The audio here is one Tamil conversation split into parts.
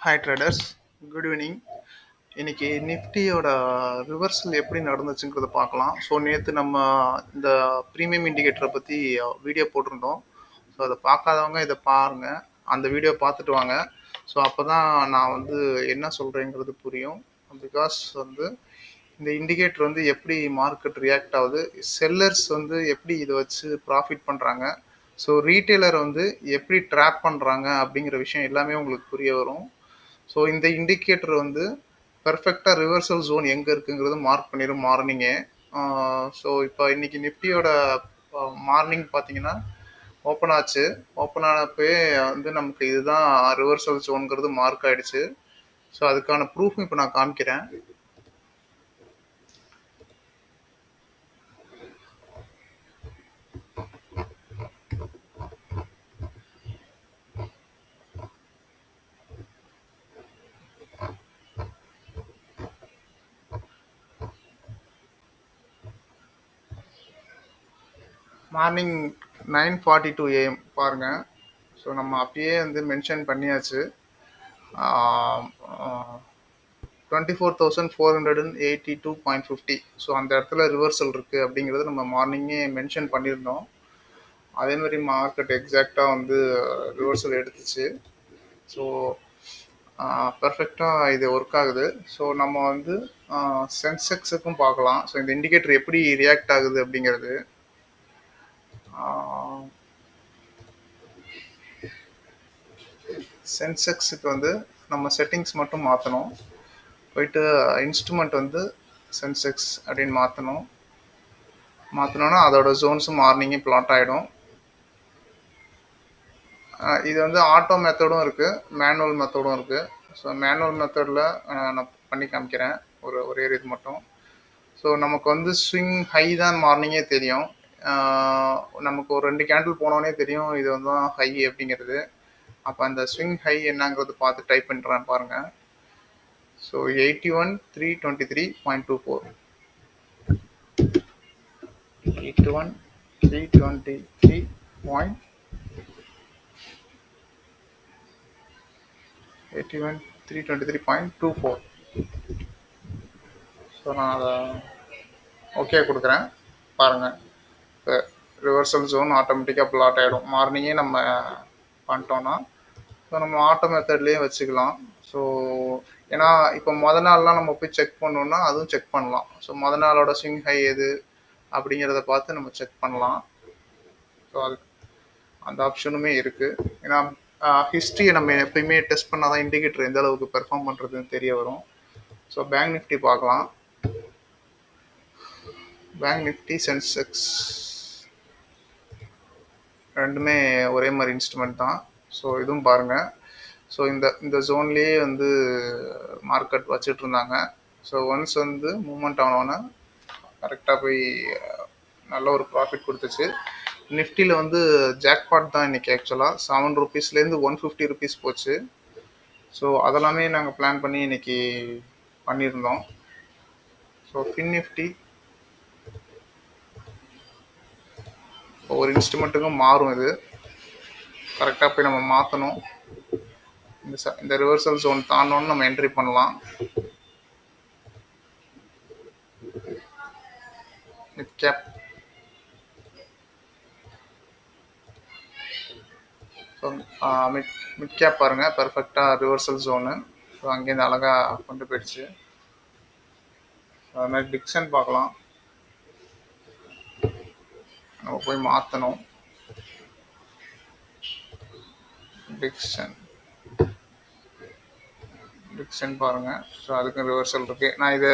Hi traders, good evening. இன்னைக்கு நிஃப்டியோட ரிவர்சல் எப்படி நடந்துச்சுங்கிறத பார்க்கலாம். ஸோ நேற்று நம்ம இந்த ப்ரீமியம் இண்டிகேட்டரை பற்றி வீடியோ போட்டிருந்தோம். ஸோ அதை பார்க்காதவங்க இதை பாருங்கள், அந்த வீடியோ பார்த்துட்டு வாங்க. ஸோ அப்போ தான் நான் என்ன சொல்கிறேங்கிறது புரியும். பிகாஸ் இந்த இண்டிகேட்டர் எப்படி மார்க்கெட் ரியாக்ட் ஆகுது, செல்லர்ஸ் எப்படி இதை வச்சு ப்ராஃபிட் பண்ணுறாங்க, ஸோ ரீட்டைலர் எப்படி ட்ராப் பண்ணுறாங்க அப்படிங்கிற விஷயம் எல்லாமே உங்களுக்கு புரிய வரும். ஸோ இந்த இண்டிகேட்டர் பெர்ஃபெக்டாக ரிவர்சல் ஜோன் எங்கே இருக்குங்கிறது மார்க் பண்ணிடும் மார்னிங்கே. ஸோ இப்போ இன்னைக்கு நிஃப்டியோட மார்னிங் பார்த்தீங்கன்னா ஓப்பன் ஆச்சு. ஓப்பன் ஆனப்பவே நமக்கு இதுதான் ரிவர்சல் ஜோன்கிறது மார்க் ஆயிடுச்சு. ஸோ அதுக்கான ப்ரூஃப் இப்போ நான் காமிக்கிறேன். மார்னிங் 9:42 AM பாருங்கள். ஸோ நம்ம அப்பயே மென்ஷன் பண்ணியாச்சு. 24,482.50. ஸோ அந்த இடத்துல ரிவர்சல் இருக்குது அப்படிங்கிறது நம்ம மார்னிங்கே மென்ஷன் பண்ணியிருந்தோம். அதேமாதிரி மார்க்கெட் எக்ஸாக்டாக ரிவர்சல் எடுத்துச்சு. ஸோ பர்ஃபெக்டாக இது ஒர்க் ஆகுது. ஸோ நம்ம சென்செக்ஸுக்கும் பார்க்கலாம். ஸோ இந்த இண்டிகேட்டர் எப்படி ரியாக்ட் ஆகுது அப்படிங்கிறது. சென்செக்ஸுக்கு நம்ம செட்டிங்ஸ் மட்டும் மாற்றணும். போயிட்டு இன்ஸ்ட்ருமெண்ட் சென்செக்ஸ் அப்படின்னு மாற்றணும்னா அதோட ஜோன்ஸும் மார்னிங்கே பிளாட் ஆகிடும். இது ஆட்டோ மெத்தடும் இருக்குது, மேனுவல் மெத்தடும் இருக்குது. ஸோ மேனுவல் மெத்தடில் நான் பண்ணி காமிக்கிறேன் ஒரே இது மட்டும். ஸோ நமக்கு ஸ்விங் ஹை தான் மார்னிங்கே தெரியும். நமக்கு ஒரு 2 கேண்டில் போனோடனே தெரியும் இது தான் ஹை அப்படிங்கிறது. அப்போ அந்த ஸ்விங் ஹை என்னங்கிறது பார்த்து டைப் பண்ணுறேன் பாருங்கள். ஸோ 81,323.24 81,323.24. ஸோ நான் அதை ஓகே கொடுக்குறேன் பாருங்கள். இப்போ ரிவர்சல் ஜோன் ஆட்டோமேட்டிக்காக பிளாட் ஆகிடும். மார்னிங்கே நம்ம பண்ணிட்டோன்னா ஸோ நம்ம ஆட்டோ மெத்தட்லேயே வச்சுக்கலாம். ஸோ ஏன்னா இப்போ நாள்லாம் நம்ம போய் செக் பண்ணோன்னா அதுவும் செக் பண்ணலாம். ஸோ நாளோட ஸ்விங் ஹை எது அப்படிங்கிறத பார்த்து நம்ம செக் பண்ணலாம். ஸோ அது அந்த ஆப்ஷனுமே இருக்குது. ஏன்னா ஹிஸ்ட்ரியை நம்ம எப்பயுமே டெஸ்ட் பண்ணால் தான் இண்டிகேட்டர் எந்த அளவுக்கு பெர்ஃபார்ம் பண்ணுறதுன்னு தெரிய வரும். ஸோ பேங்க் நிஃப்டி பார்க்கலாம். பேங்க் நிஃப்டி சென்செக்ஸ் ரெண்டுமே ஒரே மாதிரி இன்ஸ்ட்ருமெண்ட் தான். ஸோ இதுவும் பாருங்கள். ஸோ இந்த ஜோன்லேயே மார்க்கெட் வச்சுட்டு இருந்தாங்க. ஸோ ஒன்ஸ் மூமெண்ட் ஆனோன்னா கரெக்டாக போய் நல்ல ஒரு ப்ராஃபிட் கொடுத்துச்சு. நிஃப்டியில் ஜாக்பாட் தான் இன்றைக்கி ஆக்சுவலாக 7 rupeesலேருந்து 150 rupees போச்சு. ஸோ அதெல்லாமே நாங்கள் பிளான் பண்ணி இன்றைக்கி பண்ணியிருந்தோம். ஸோ ஃபின் நிஃப்டி ஒரு இன்ஸ்ட்ருமெண்ட்டுக்கும் மாறும். இது கரெக்டாக போய் நம்ம மாற்றணும். இந்த ரிவர்சல் ஜோன் தாண்டோன்னு நம்ம என்ட்ரி பண்ணலாம். மிட் கேப் மிட் கேப் பாருங்கள், பெர்ஃபெக்டாக ரிவர்சல் ஜோனு. ஸோ அங்கேருந்து அழகாக கொண்டு போயிடுச்சு. அது மாதிரி டிக்சன் பார்க்கலாம். நம்ம போய் மாற்றணும். டிக்சன் பாருங்கள். ஸோ அதுக்கும் ரிவர்சல் இருக்குது. நான் இதை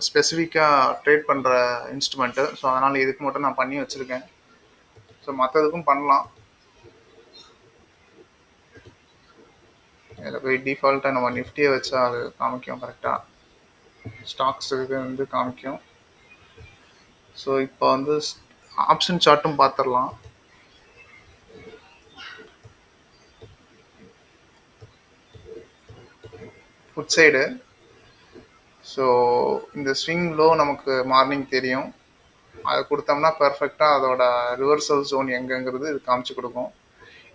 ஸ்பெசிஃபிக்காக ட்ரேட் பண்ணுற இன்ஸ்ட்ருமெண்ட்டு. ஸோ அதனால் இதுக்கு மட்டும் நான் பண்ணி வச்சுருக்கேன். ஸோ மற்றதுக்கும் பண்ணலாம். இதில் போய் டிஃபால்ட்டாக நம்ம நிஃப்டியை வச்சா அது காமிக்கும் கரெக்டாக. ஸ்டாக்ஸுக்கு காமிக்கும். ஸோ இப்போ ஆப்ஷன் சார்ட்டும் பார்த்துடலாம். Food side. ஸோ இந்த ஸ்விங் லோ நமக்கு மார்னிங் தெரியும். அதை கொடுத்தோம்னா பர்ஃபெக்டாக அதோட ரிவர்சல் ஜோன் எங்கேங்கிறது இது காமிச்சு கொடுக்கும்.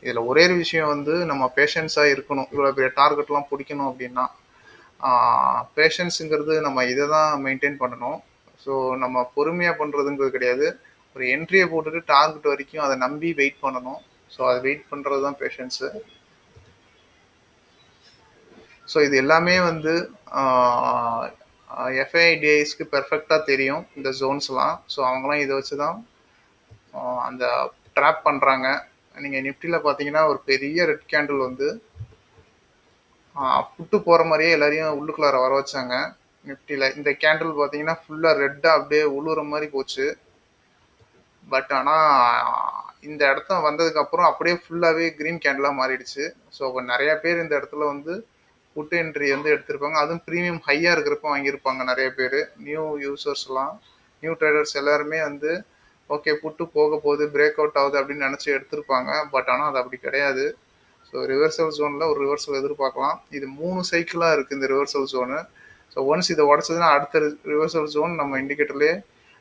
இதில் ஒரே ஒரு விஷயம் வந்து நம்ம பேஷன்ஸாக இருக்கணும். இவ்வளோ பெரிய டார்கெட்லாம் பிடிக்கணும் அப்படின்னா பேஷன்ஸுங்கிறது நம்ம இதை தான் மெயின்டைன் பண்ணணும். ஸோ நம்ம பொறுமையாக பண்ணுறதுங்கிறது கிடையாது. ஒரு என்ட்ரியை போட்டுட்டு டார்கெட் வரைக்கும் அதை நம்பி வெயிட் பண்ணணும். ஸோ அதை வெயிட் பண்ணுறது தான் பேஷன்ஸு. ஸோ இது எல்லாமே வந்து எஃப்ஐடிஐஸ்க்கு பெர்ஃபெக்டாக தெரியும் இந்த ஜோன்ஸ்லாம். ஸோ அவங்களாம் இதை வச்சு தான் அந்த ட்ராப் பண்ணுறாங்க. நீங்கள் நிஃப்டியில் பார்த்தீங்கன்னா ஒரு பெரிய ரெட் கேண்டில் வந்து புட்டு போகிற மாதிரியே எல்லாரையும் உள்ளுக்குள்ளார வர வச்சாங்க நிஃப்டியில். இந்த கேண்டில் பார்த்தீங்கன்னா ஃபுல்லாக ரெட்டாக அப்படியே உழுவுற மாதிரி போச்சு. பட் ஆனால் இந்த இடத்த வந்ததுக்கப்புறம் அப்படியே ஃபுல்லாகவே க்ரீன் கேண்டிலாக மாறிடுச்சு. ஸோ இப்போ நிறையா பேர் இந்த இடத்துல வந்து புட்டு என்ட்ரி வந்து எடுத்திருப்பாங்க. அதுவும் ப்ரீமியம் ஹையாக இருக்கிறப்ப வாங்கியிருப்பாங்க நிறைய பேர். நியூ யூசர்ஸ்லாம், நியூ ட்ரேடர்ஸ் எல்லாருமே வந்து ஓகே புட்டு போக போகுது, பிரேக் அவுட் ஆகுது அப்படின்னு நினச்சி எடுத்திருப்பாங்க. பட் ஆனால் அது அப்படி கிடையாது. ஸோ ரிவர்சல் ஜோனில் ஒரு ரிவர்சல் எதிர்பார்க்கலாம். இது 3 சைக்கிளாக இருக்குது இந்த ரிவர்சல் ஜோனு. ஸோ ஒன்ஸ் இதை உடச்சதுன்னா அடுத்த ரிவர்சல் ஜோன் நம்ம இண்டிகேட்டர்லேயே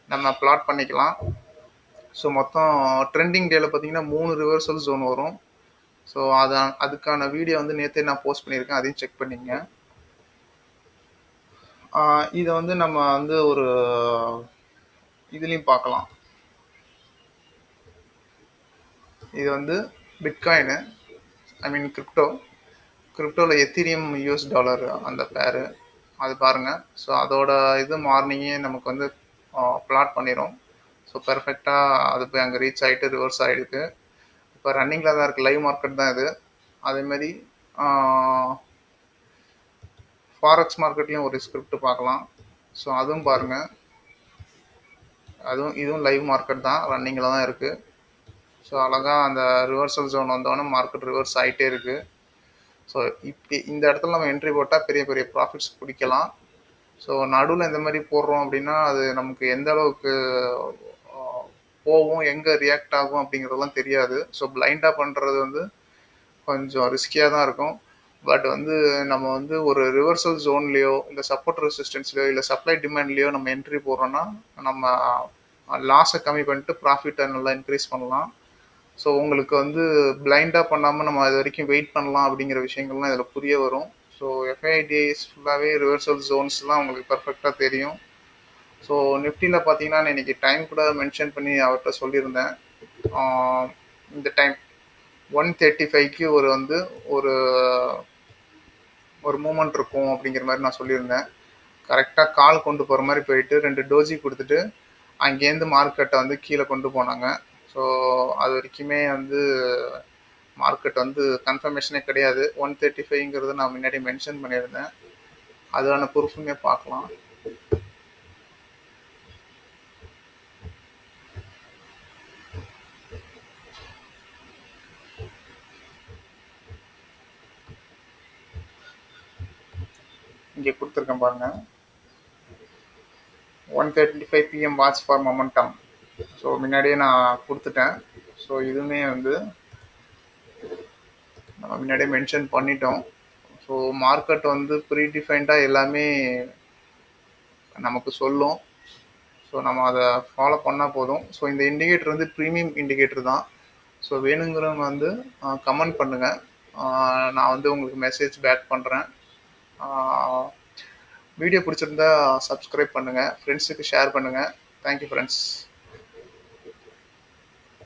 நம்ம பிளாட் பண்ணிக்கலாம். ஸோ மொத்தம் ட்ரெண்டிங் டேல பார்த்தீங்கன்னா 3 ரிவர்சல் ஜோன் வரும். ஸோ அதுக்கான வீடியோ வந்து நேற்றே நான் போஸ்ட் பண்ணியிருக்கேன், அதையும் செக் பண்ணிங்க. இதை வந்து நம்ம வந்து ஒரு இதுலேயும் பார்க்கலாம். இது வந்து பிட்காயினு, ஐ மீன் கிரிப்டோவில் எத்தீரியம் யூஎஸ் டாலர் அந்த பேரு அது பாருங்கள். ஸோ அதோட இது மார்னிங்கே நமக்கு வந்து பிளாட் பண்ணிடும். ஸோ பெர்ஃபெக்டாக அது போய் அங்கே ரீச் ஆகிட்டு ரிவர்ஸ் ஆகிடுது. இப்போ ரன்னிங்கில் தான் இருக்குது, லைவ் மார்க்கெட் தான் இது. அதேமாதிரி ஃபாரெக்ஸ் மார்க்கெட்லேயும் ஒரு ஸ்கிரிப்ட் பார்க்கலாம். ஸோ அதுவும் பாருங்கள், இதுவும் லைவ் மார்க்கெட் தான், ரன்னிங்கில் தான் இருக்குது. ஸோ அழகாக அந்த ரிவர்சல் ஜோன் வந்தோடனே மார்க்கெட் ரிவர்ஸ் ஆகிட்டே இருக்குது. ஸோ இப்படி இந்த இடத்துல நம்ம என்ட்ரி போட்டால் பெரிய பெரிய ப்ராஃபிட்ஸ் பிடிக்கலாம். ஸோ நடுவில் இந்த மாதிரி போடுறோம் அப்படின்னா அது நமக்கு எந்த அளவுக்கு போகும், எங்கே ரியாக்ட் ஆகும் அப்படிங்கிறதெல்லாம் தெரியாது. ஸோ பிளைண்டாக பண்ணுறது வந்து கொஞ்சம் ரிஸ்கியாக தான் இருக்கும். பட் வந்து நம்ம வந்து ஒரு ரிவர்சல் ஜோன்லேயோ இல்லை சப்போர்ட் ரெசிஸ்டன்ஸ்லையோ இல்லை சப்ளை டிமாண்ட்லேயோ நம்ம என்ட்ரி போடுறோன்னா நம்ம லாஸை கம்மி பண்ணிட்டு ப்ராஃபிட்டை நல்லா இன்க்ரீஸ் பண்ணலாம். ஸோ உங்களுக்கு வந்து பிளைண்டாக பண்ணாமல் நம்ம அது வரைக்கும் வெயிட் பண்ணலாம் அப்படிங்கிற விஷயங்கள்லாம் இதில் புரிய வரும். ஸோ எஃப்ஐடிஐஸ் ஃபுல்லாகவே ரிவர்சல் ஜோன்ஸ்லாம் உங்களுக்கு பர்ஃபெக்டாக தெரியும். ஸோ நிஃப்டியில் பார்த்தீங்கன்னா நான் இன்றைக்கி டைம் கூட மென்ஷன் பண்ணி அவர்கிட்ட சொல்லியிருந்தேன். இந்த டைம் 135க்கு வந்து ஒரு மூமெண்ட் இருக்கும் அப்படிங்கிற மாதிரி நான் சொல்லியிருந்தேன். கரெக்டாக கால் கொண்டு போகிற மாதிரி போயிட்டு 2 டோஜி கொடுத்துட்டு அங்கேருந்து மார்க்கெட்டை வந்து கீழே கொண்டு போனாங்க. ஸோ அது வரைக்குமே வந்து மார்க்கெட் வந்து கன்ஃபர்மேஷனே கிடையாது. 135ங்கிறது நான் முன்னாடி மென்ஷன் பண்ணியிருந்தேன். அதுக்கான ப்ரூஃபுமே பார்க்கலாம். இங்கே கொடுத்துருக்கேன் பாருங்க, 1:35 PM watch for momentum. So முன்னாடியே நான் கொடுத்துட்டேன். ஸோ இதுவுமே வந்து நம்ம முன்னாடியே மென்ஷன் பண்ணிட்டோம். ஸோ மார்க்கெட் வந்து ப்ரீடிஃபைன்டாக எல்லாமே நமக்கு சொல்லும். ஸோ நம்ம அதை ஃபாலோ பண்ணால் போதும். ஸோ இந்த இண்டிகேட்டர் வந்து ப்ரீமியம் இண்டிகேட்டர் தான். ஸோ வேணுங்கிறவங்க வந்து கமெண்ட் பண்ணுங்கள், நான் வந்து உங்களுக்கு மெசேஜ் பேக் பண்ணுறேன். வீடியோ பிடிச்சிருந்தா சப்ஸ்கிரைப் பண்ணுங்கள், ஃப்ரெண்ட்ஸுக்கு ஷேர் பண்ணுங்கள். Thank you friends.